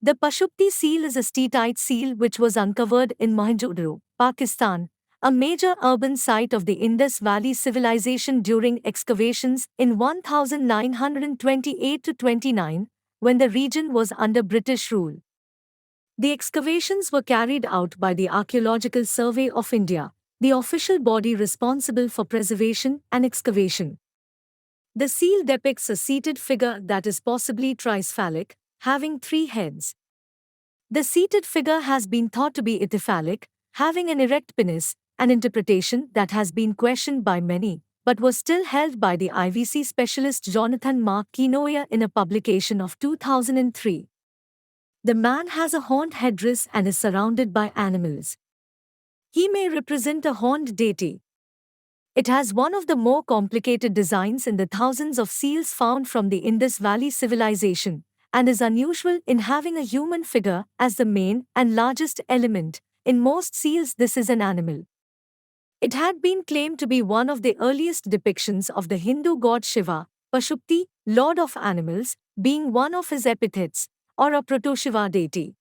The Pashupati seal is a steatite seal which was uncovered in Mohenjodaro, Pakistan, a major urban site of the Indus Valley civilization during excavations in 1928 to 29, when the region was under British rule. The excavations were carried out by the Archaeological Survey of India, the official body responsible for preservation and excavation. The seal depicts a seated figure that is possibly tricephalic, having three heads. The seated figure has been thought to be ithyphallic, having an erect penis, an interpretation that has been questioned by many, but was still held by the IVC specialist Jonathan Mark Kenoyer in a publication of 2003. The man has a horned headdress and is surrounded by animals. He may represent a horned deity. It has one of the more complicated designs in the thousands of seals found from the Indus Valley civilization, and is unusual in having a human figure as the main and largest element. In most seals, this is an animal. It had been claimed to be one of the earliest depictions of the Hindu god Shiva, Pashupati, lord of animals, being one of his epithets, or a proto-Shiva deity.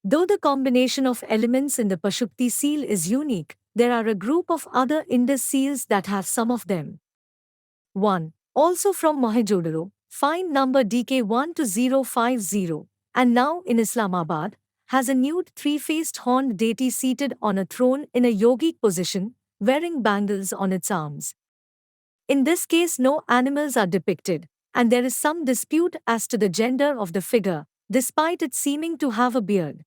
Though the combination of elements in the Pashupati seal is unique, there are a group of other Indus seals that have some of them. 1. Also from Mohenjodaro, find number DK12050, and now in Islamabad, has a nude three-faced horned deity seated on a throne in a yogic position, wearing bangles on its arms. In this case, no animals are depicted, and there is some dispute as to the gender of the figure, despite it seeming to have a beard.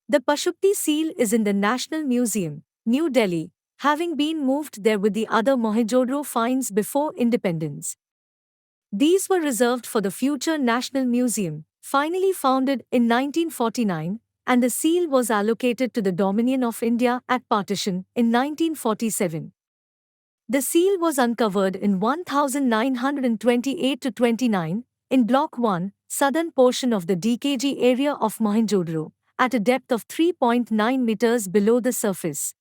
The Pashupati seal is in the National Museum, New Delhi, having been moved there with the other Mohenjodaro finds before independence. These were reserved for the future National Museum, finally founded in 1949, and the seal was allocated to the Dominion of India at partition in 1947. The seal was uncovered in 1928-29 in Block 1, southern portion of the DKG area of Mohenjodaro, at a depth of 3.9 meters below the surface.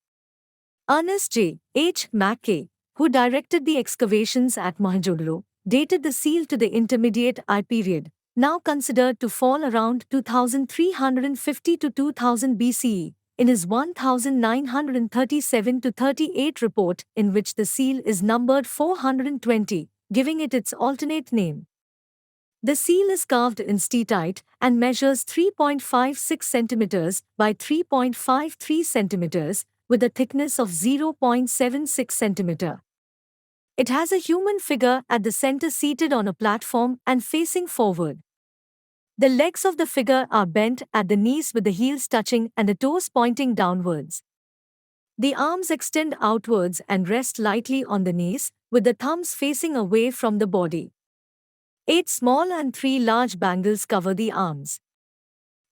Ernest J. H. Mackay, who directed the excavations at Mohenjodaro, dated the seal to the Intermediate I period, now considered to fall around 2350 to 2000 BCE, in his 1937-38 report, in which the seal is numbered 420, giving it its alternate name. The seal is carved in steatite and measures 3.56 centimeters by 3.53 centimeters, with a thickness of 0.76 centimeter. It has a human figure at the center seated on a platform and facing forward. The legs of the figure are bent at the knees with the heels touching and the toes pointing downwards. The arms extend outwards and rest lightly on the knees, with the thumbs facing away from the body. 8 small and 3 large bangles cover the arms.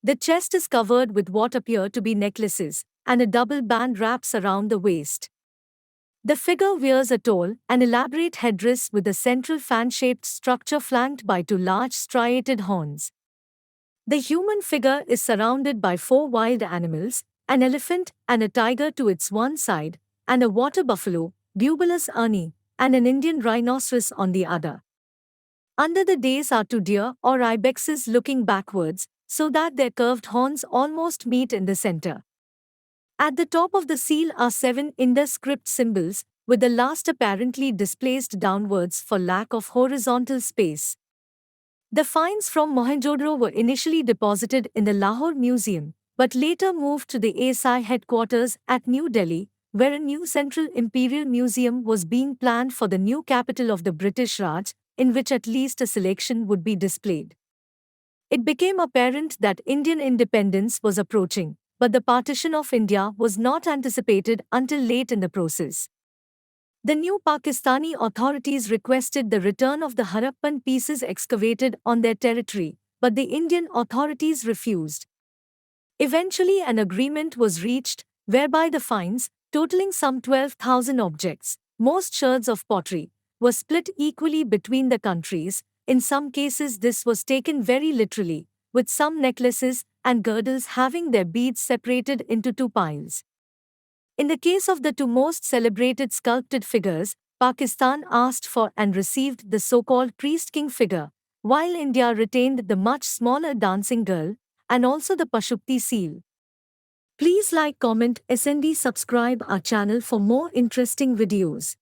The chest is covered with what appear to be necklaces, and a double band wraps around the waist. The figure wears a tall and elaborate headdress with a central fan-shaped structure flanked by 2 large striated horns. The human figure is surrounded by 4 wild animals, an elephant and a tiger to its one side, and a water buffalo, Bubulus ernie, and an Indian rhinoceros on the other. Under the dais are 2 deer or ibexes looking backwards, so that their curved horns almost meet in the center. At the top of the seal are 7 Indus script symbols, with the last apparently displaced downwards for lack of horizontal space. The finds from Mohenjodaro were initially deposited in the Lahore Museum, but later moved to the ASI headquarters at New Delhi, where a new Central Imperial Museum was being planned for the new capital of the British Raj, in which at least a selection would be displayed. It became apparent that Indian independence was approaching, but the partition of India was not anticipated until late in the process. The new Pakistani authorities requested the return of the Harappan pieces excavated on their territory, but the Indian authorities refused. Eventually, an agreement was reached, whereby the finds, totaling some 12,000 objects, most shards of pottery, were split equally between the countries. In some cases, this was taken very literally, with some necklaces and girdles having their beads separated into 2 piles. In the case of the 2 most celebrated sculpted figures, Pakistan asked for and received the so-called priest-king figure, while India retained the much smaller dancing girl, and also the Pashupati seal. Please like, comment, SND, subscribe our channel for more interesting videos.